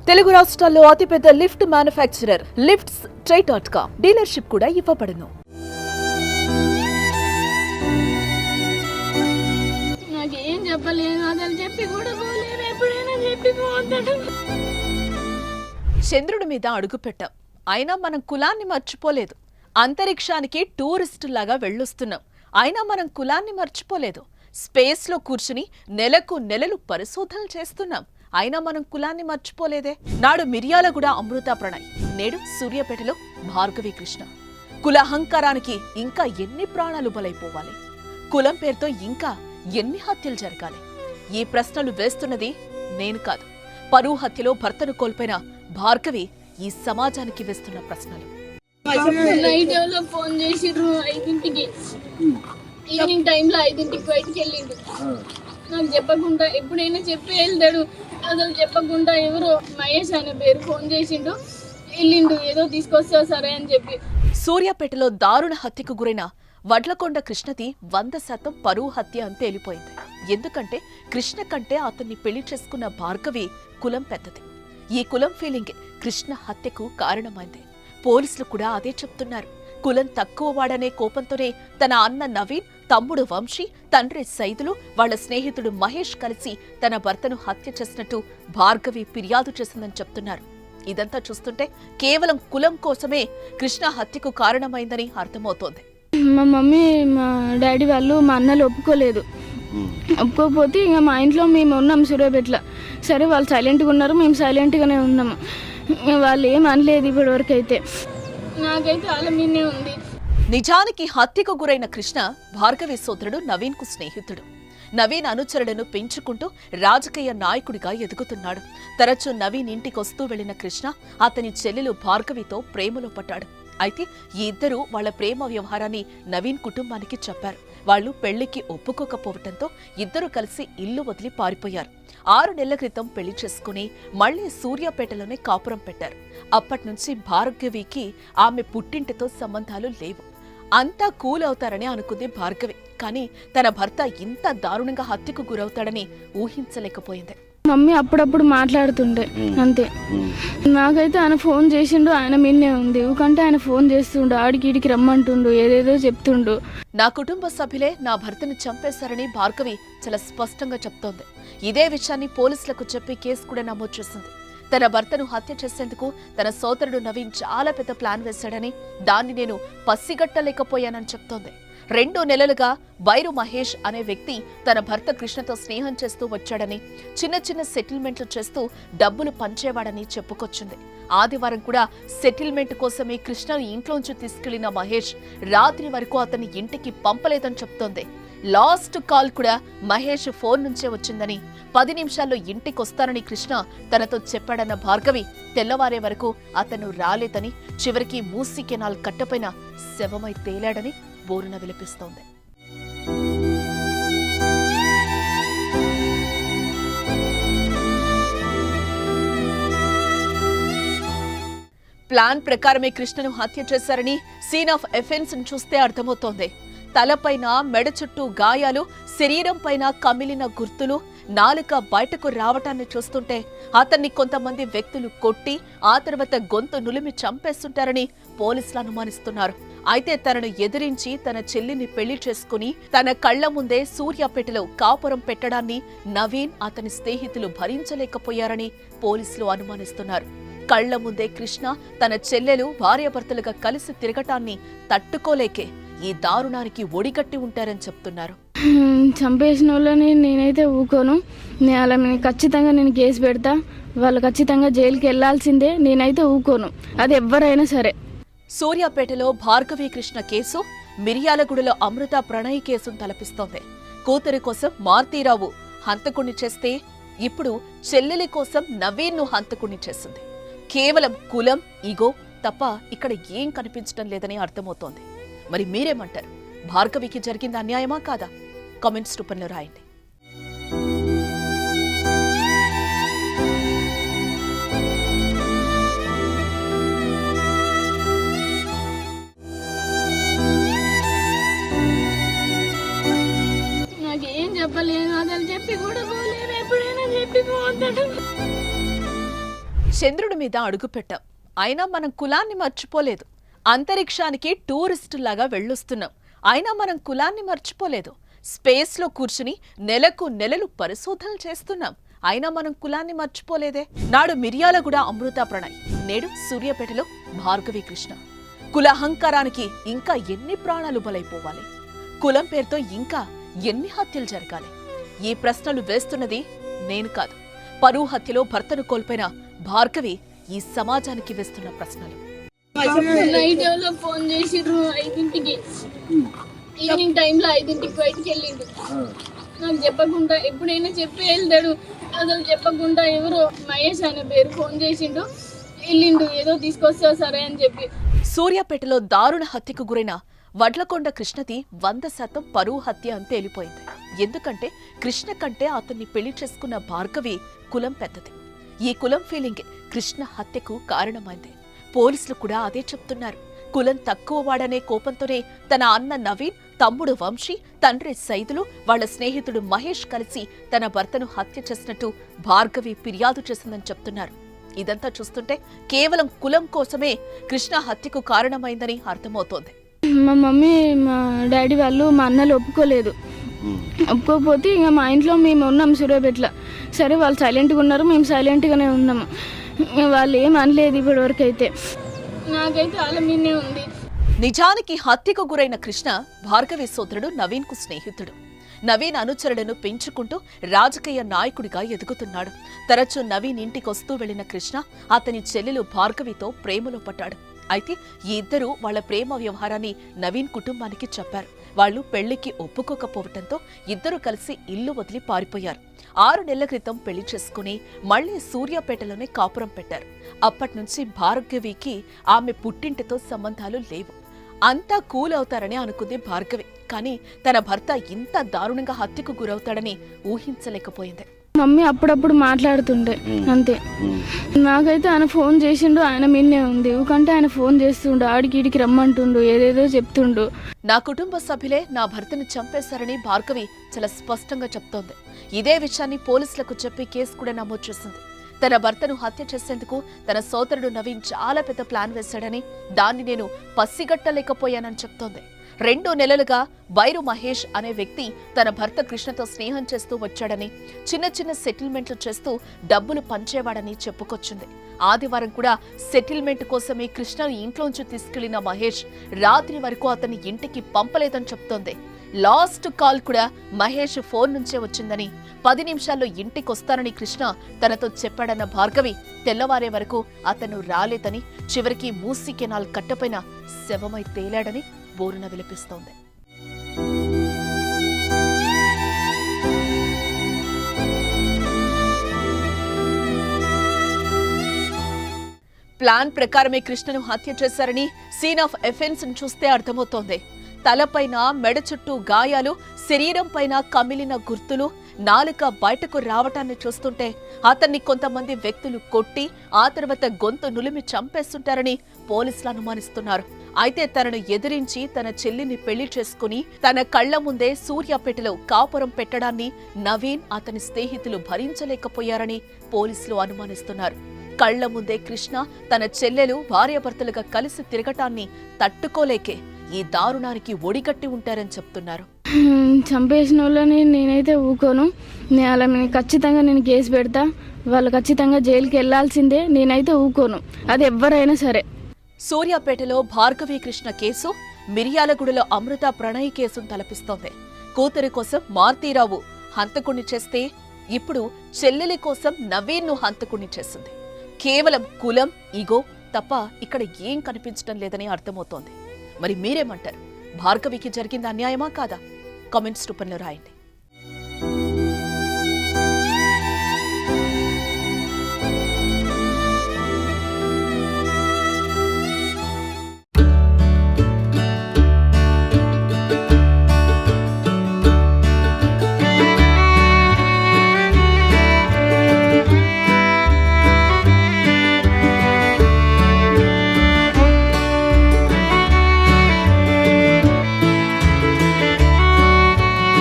తెలుగు రాష్ట్రాల్లో అతిపెద్ద lift manufacturer lifts ట్రై.com dealership కూడా ఇవ్వబడును. నాకేం చెప్పలేదు, అతను చెప్పి కూడా పోలేదు, ఎప్పుడైనా చెప్పి పోతాడు. చంద్రుడి మీద అడుగుపెట్టాం, అయినా మనం కులాన్ని మర్చిపోలేదు. అంతరిక్షానికి టూరిస్టులాగా వెళ్ళొస్తున్నాం, అయినా మనం కులాన్ని మర్చిపోలేదు. స్పేస్లో కూర్చుని నెలకు నెలలు పరిశోధనలు చేస్తున్నాం, అయినా మనం కులాన్ని మర్చిపోలేదే. నాడు మిర్యాలగూడ అమృత ప్రణయ్, నేడు సూర్యాపేటలో భార్గవి కృష్ణ. కులహంకారానికి ఇంకా ఎన్ని ప్రాణాలు బలైపోవాలి? కులం పేరుతో ఇంకా ఎన్ని హత్యలు జరగాలి? ఈ ప్రశ్నలు వేస్తున్నది నేను కాదు, పరువు హత్యలో భర్తను కోల్పోయిన భార్గవి ఈ సమాజానికి వేస్తున్న ప్రశ్నలు. నైట్ ఫోన్ చేసిర్రు 5ంటికి, ఈవినింగ్ టైంలో 5ంటికి బయటికి వెళ్ళిండు. నాకు చెప్పకుండా, ఎప్పుడైనా చెప్పి వెళ్తాడు, అసలు చెప్పకుండా ఎవరో మహేష్ అనే పేరు ఫోన్ చేసిండు, వెళ్ళిండు, ఏదో తీసుకొస్తా సరే అని చెప్పి. సూర్యాపేటలో దారుణ హత్యకు గురైన వడ్లకొండ కృష్ణది 100% పరువు హత్య అని తేలిపోయింది. ఎందుకంటే కృష్ణ కంటే అతన్ని పెళ్లి చేసుకున్న భార్గవి కులం పెద్దది. ఈ కులం ఫీలింగే కృష్ణ హత్యకు కారణమైంది. పోలీసులు కూడా అదే చెప్తున్నారు. కులం తక్కువ వాడనే కోపంతోనే తన అన్న నవీన్, తమ్ముడు వంశీ, తండ్రి సైదులు, వాళ్ల స్నేహితుడు మహేష్ కలిసి తన భర్తను హత్య చేసినట్టు భార్గవి ఫిర్యాదు చేసిందని చెప్తున్నారు. ఇదంతా చూస్తుంటే కేవలం కులం కోసమే కృష్ణ హత్యకు కారణమైందని అర్థమవుతోంది. మా మమ్మీ, మా డాడీ వాళ్ళు, మా అన్నలు ఒప్పుకోలేదు. ఒప్పుకోకపోతే ఇంకా మా ఇంట్లో మేము ఉన్నాం సూర్యాపేటలో. సరే, వాళ్ళు సైలెంట్గా ఉన్నారు, మేము సైలెంట్గానే ఉన్నాము. వాళ్ళు ఏం అనలేదు ఇప్పటివరకు అయితే. నాకైతే వాళ్ళ మీదే ఉంది. నిజానికి హత్యకు గురైన కృష్ణ భార్గవి సోదరుడు నవీన్ కు స్నేహితుడు. నవీన్ అనుచరులను పెంచుకుంటూ రాజకీయ నాయకుడిగా ఎదుగుతున్నాడు. తరచూ నవీన్ ఇంటికొస్తూ వెళ్లిన కృష్ణ అతని చెల్లెలు భార్గవితో ప్రేమలో పడ్డాడు. అయితే ఈ ఇద్దరూ వాళ్ల ప్రేమ వ్యవహారాన్ని నవీన్ కుటుంబానికి చెప్పారు. వాళ్లు పెళ్లికి ఒప్పుకోకపోవటంతో ఇద్దరు కలిసి ఇల్లు వదిలి పారిపోయారు. 6 నెలల క్రితం పెళ్లి చేసుకుని మళ్లీ సూర్యాపేటలోనే కాపురం పెట్టారు. అప్పట్నుంచి భార్గవికి ఆమె పుట్టింటితో సంబంధాలు లేవు. అంతా కూల్ అవుతారని అనుకుంది భార్గవి. కానీ తన భర్త ఇంత దారుణంగా హత్యకు గురవుతాడని ఊహించలేకపోయింది. మమ్మీ అప్పుడప్పుడు మాట్లాడుతుండే అంతే. నాకైతే ఆయన ఫోన్ చేసిండు, ఆయన మీనే ఉంది. ఊకంటే ఆయన ఫోన్ చేస్తుండు, ఆడికి ఈడికి రమ్మంటుండు, ఏదేదో చెప్తుండు. నా కుటుంబ సభ్యులే నా భర్తను చంపేశారని భార్గవి చాలా స్పష్టంగా చెప్తోంది. ఇదే విషయాన్ని పోలీసులకు చెప్పి కేసు కూడా నమోదు చేసింది. తన భర్తను హత్య చేసేందుకు తన సోదరుడు నవీన్ చాలా పెద్ద ప్లాన్ వేశాడని, దాన్ని నేను పసిగట్టలేకపోయానని చెప్తోంది. 2 నెలలుగా బైరు మహేష్ అనే వ్యక్తి తన భర్త కృష్ణతో స్నేహం చేస్తూ వచ్చాడని, చిన్న చిన్న సెటిల్మెంట్లు చేస్తూ డబ్బులు పంచేవాడని చెప్పుకొచ్చింది. ఆదివారం కూడా సెటిల్మెంట్ కోసమే కృష్ణను ఇంట్లోంచి తీసుకెళ్లిన మహేష్ రాత్రి వరకు అతన్ని ఇంటికి పంపలేదని చెప్తోంది. లాస్ట్ కాల్ కూడా మహేష్ ఫోన్ నుంచే వచ్చిందని, 10 నిమిషాల్లో ఇంటికొస్తానని కృష్ణ తనతో చెప్పాడన్న భార్గవి తెల్లవారే వరకు అతను రాలేదని, చివరికి మూసీ కెనాల్ కట్టపైన శవమై తేలాడని బోరున విలపిస్తోంది. ప్లాన్ ప్రకారమే కృష్ణను హత్య చేశారని సీన్ ఆఫ్ ఎఫెన్స్ చూస్తే అర్థమవుతోంది. తలపైన, మెడ చుట్టూ గాయాలు, శరీరం పైన కమిలిన గుర్తులు, నాలుక బయటకు రావటాన్ని చూస్తుంటే అతన్ని కొంతమంది వ్యక్తులు కొట్టి ఆ తర్వాత గొంతు నులిమి చంపేస్తుంటారని పోలీసులు అనుమానిస్తున్నారు. అయితే తనను ఎదిరించి తన చెల్లిని పెళ్లి చేసుకుని తన కళ్ల ముందే సూర్యాపేటలో కాపురం పెట్టడాన్ని నవీన్, అతని స్నేహితులు భరించలేకపోయారని పోలీసులు అనుమానిస్తున్నారు. కళ్ల ముందే కృష్ణ తన చెల్లెలు భార్యాభర్తలుగా కలిసి తిరగటాన్ని తట్టుకోలేకే ఈ దారుణానికి ఒడిగట్టి ఉంటారని చెప్తున్నారు. చంపేసిన వాళ్ళని నేనైతే ఊకోను. అలా ఖచ్చితంగా నేను కేసు పెడతా. వాళ్ళు ఖచ్చితంగా జైలుకి వెళ్లాల్సిందే. నేనైతే ఊకోను, అది ఎవరైనా సరే. సూర్యాపేటలో భార్గవి కృష్ణ కేసు మిర్యాలగూడలో అమృత ప్రణయ్ కేసును తలపిస్తోంది. కూతురి కోసం మారుతీరావు హంతకుణ్ణి చేస్తే ఇప్పుడు చెల్లెలి కోసం నవీన్ను హంతకుణ్ణి చేసింది. కేవలం కులం, ఈగో తప్ప ఇక్కడ ఏం కనిపించడం లేదని అర్థమవుతోంది. మరి మీరేమంటారు? భార్గవికి జరిగింది అన్యాయమా కాదా? కామెంట్స్ రూపంలో రాయండి. నాకేం చెప్పలేదు, అతను చెప్పి కూడా పోలేదు, ఎప్పుడైనా చెప్పి పోతాడు. చంద్రుడి మీద అడుగుపెట్టాం, అయినా మనం కులాన్ని మర్చిపోలేదు. అంతరిక్షానికి టూరిస్టులాగా వెళ్ళొస్తున్నాం, అయినా మనం కులాన్ని మర్చిపోలేదు. స్పేస్లో కూర్చుని నెలకు నెలలు పరిశోధనలు చేస్తున్నాం, అయినా మనం కులాన్ని మర్చిపోలేదే. నాడు మిర్యాలగూడ అమృత ప్రణయ్, నేడు సూర్యాపేటలో భార్గవి కృష్ణ. కులహంకారానికి ఇంకా ఎన్ని ప్రాణాలు బలైపోవాలి? కులం పేరుతో ఇంకా ఎన్ని హత్యలు జరగాలి? ఈ ప్రశ్నలు వేస్తున్నది నేను కాదు, పరువు హత్యలో భర్తను కోల్పోయిన భార్గవి ఈ సమాజానికి వేస్తున్న ప్రశ్నలు. నైట్ ఎవరో ఫోన్ చేసిర్రు 5ంటికి, ఈవినింగ్ టైంలో 5ంటికి బయటికి వెళ్ళిండు. నాకు చెప్పకుండా, ఎప్పుడైనా చెప్పి వెళ్తాడు, అసలు చెప్పకుండా ఎవరో మహేష్ అనే పేరు ఫోన్ చేసిండు, వెళ్ళిండు, ఏదో తీసుకొస్తా సరే అని చెప్పి. సూర్యాపేటలో దారుణ హత్యకు గురైన వడ్లకొండ కృష్ణది 100% పరువు హత్య అని తేలిపోయింది. ఎందుకంటే కృష్ణ కంటే అతన్ని పెళ్లి చేసుకున్న భార్గవి కులం పెద్దది. ఈ కులం ఫీలింగే కృష్ణ హత్యకు కారణమైంది. పోలీసులు కూడా అదే చెప్తున్నారు. కులం తక్కువ వాడనే కోపంతోనే తన అన్న నవీన్, తమ్ముడు వంశీ, తండ్రి సైదులు, వాళ్ల స్నేహితుడు మహేష్ కలిసి తన భర్తను హత్య చేసినట్టు భార్గవి ఫిర్యాదు చేసిందని చెప్తున్నారు. ఇదంతా చూస్తుంటే కేవలం కులం కోసమే కృష్ణ హత్యకు కారణమైందని అర్థమవుతోంది. మా మమ్మీ, మా డాడీ వాళ్ళు, మా అన్నలు ఒప్పుకోలేదు. ఒప్పుకోకపోతే ఇంకా మా ఇంట్లో మేము ఉన్నాం సూర్యాపేటలో. సరే, వాళ్ళు సైలెంట్గా ఉన్నారు, మేము సైలెంట్గానే ఉన్నాము. వాళ్ళు ఏం అనలేదు ఇప్పటివరకు అయితే. నాకైతే వాళ్ళ మీదే ఉంది. నిజానికి హత్యకు గురైన కృష్ణ భార్గవి సోదరుడు నవీన్ కు స్నేహితుడు. నవీన్ అనుచరులను పెంచుకుంటూ రాజకీయ నాయకుడిగా ఎదుగుతున్నాడు. తరచూ నవీన్ ఇంటికొస్తూ వెళ్లిన కృష్ణ అతని చెల్లెలు భార్గవితో ప్రేమలో పడ్డాడు. అయితే ఈ ఇద్దరూ వాళ్ల ప్రేమ వ్యవహారాన్ని నవీన్ కుటుంబానికి చెప్పారు. వాళ్లు పెళ్లికి ఒప్పుకోకపోవటంతో ఇద్దరు కలిసి ఇల్లు వదిలి పారిపోయారు. 6 నెలల క్రితం పెళ్లి చేసుకుని మళ్లీ సూర్యాపేటలోనే కాపురం పెట్టారు. అప్పట్నుంచి భార్గవికి ఆమె పుట్టింటితో సంబంధాలు లేవు. అంతా కూల్ అవుతారని అనుకుంది భార్గవి. కానీ తన భర్త ఇంత దారుణంగా హత్యకు గురవుతాడని ఊహించలేకపోయింది. మమ్మీ అప్పుడప్పుడు మాట్లాడుతుండే అంతే. నాకైతే ఆయన ఫోన్ చేసిండు, ఆయన మీనే ఉంది. ఊకంటే ఆయన ఫోన్ చేస్తుండు, ఆడికి ఈడికి రమ్మంటుండు, ఏదేదో చెప్తుండు. నా కుటుంబ సభ్యులే నా భర్తను చంపేశారని భార్గవి చాలా స్పష్టంగా చెప్తోంది. ఇదే విషయాన్ని పోలీసులకు చెప్పి కేసు కూడా నమోదు చేసింది. తన భర్తను హత్య చేసేందుకు తన సోదరుడు నవీన్ చాలా పెద్ద ప్లాన్ వేశాడని, దాన్ని నేను పసిగట్టలేకపోయానని చెప్తోంది. 2 నెలలుగా బైరు మహేష్ అనే వ్యక్తి తన భర్త కృష్ణతో స్నేహం చేస్తూ వచ్చాడని, చిన్న చిన్న సెటిల్మెంట్లు చేస్తూ డబ్బులు పంచేవాడని చెప్పుకొచ్చింది. ఆదివారం కూడా సెటిల్మెంట్ కోసమే కృష్ణను ఇంట్లోంచి తీసుకెళ్లిన మహేష్ రాత్రి వరకు అతన్ని ఇంటికి పంపలేదని చెప్తోంది. లాస్ట్ కాల్ కూడా మహేష్ ఫోన్ నుంచే వచ్చిందని, 10 నిమిషాల్లో ఇంటికొస్తానని కృష్ణ తనతో చెప్పాడన్న భార్గవి తెల్లవారే వరకు అతను రాలేదని, చివరికి మూసీ కెనాల్ కట్టపైన శవమై తేలాడని బోరున విలపిస్తోంది. ప్లాన్ ప్రకారమే కృష్ణను హత్య చేశారని సీన్ ఆఫ్ ఎఫెన్స్ చూస్తే అర్థమవుతోంది. తలపైన, మెడ చుట్టూ గాయాలు, శరీరం పైన కమిలిన గుర్తులు, నాలుక బయటకు రావటాన్ని చూస్తుంటే అతన్ని కొంతమంది వ్యక్తులు కొట్టి ఆ తర్వాత గొంతు నులిమి చంపేస్తుంటారని పోలీసులు అనుమానిస్తున్నారు. అయితే తనను ఎదిరించి తన చెల్లిని పెళ్లి చేసుకుని తన కళ్ల ముందే సూర్యాపేటలో కాపురం పెట్టడాన్ని నవీన్, అతని స్నేహితులు భరించలేకపోయారని పోలీసులు అనుమానిస్తున్నారు. కళ్ల ముందే కృష్ణ తన చెల్లెలు భార్యాభర్తలుగా కలిసి తిరగటాన్ని తట్టుకోలేకే ఈ దారుణానికి ఒడిగట్టి ఉంటారని చెప్తున్నారు. చంపేసిన వాళ్ళని నేనైతే ఊకోను. అలా ఖచ్చితంగా నేను కేసు పెడతా. వాళ్ళు ఖచ్చితంగా జైలుకి వెళ్లాల్సిందే. నేనైతే ఊకోను, అది ఎవరైనా సరే. సూర్యాపేటలో భార్గవి కృష్ణ కేసు మిర్యాలగూడలో అమృత ప్రణయ్ కేసును తలపిస్తోంది. కూతురి కోసం మారుతీరావు హంతకుణ్ణి చేస్తే ఇప్పుడు చెల్లెలి కోసం నవీన్ను హంతకుణ్ణి చేసింది. కేవలం కులం, ఈగో తప్ప ఇక్కడ ఏం కనిపించడం లేదని అర్థమవుతోంది. మరి మీరేమంటారు? భార్గవికి జరిగింది అన్యాయమా కాదా? కామెంట్స్ రూపంలో రాయండి.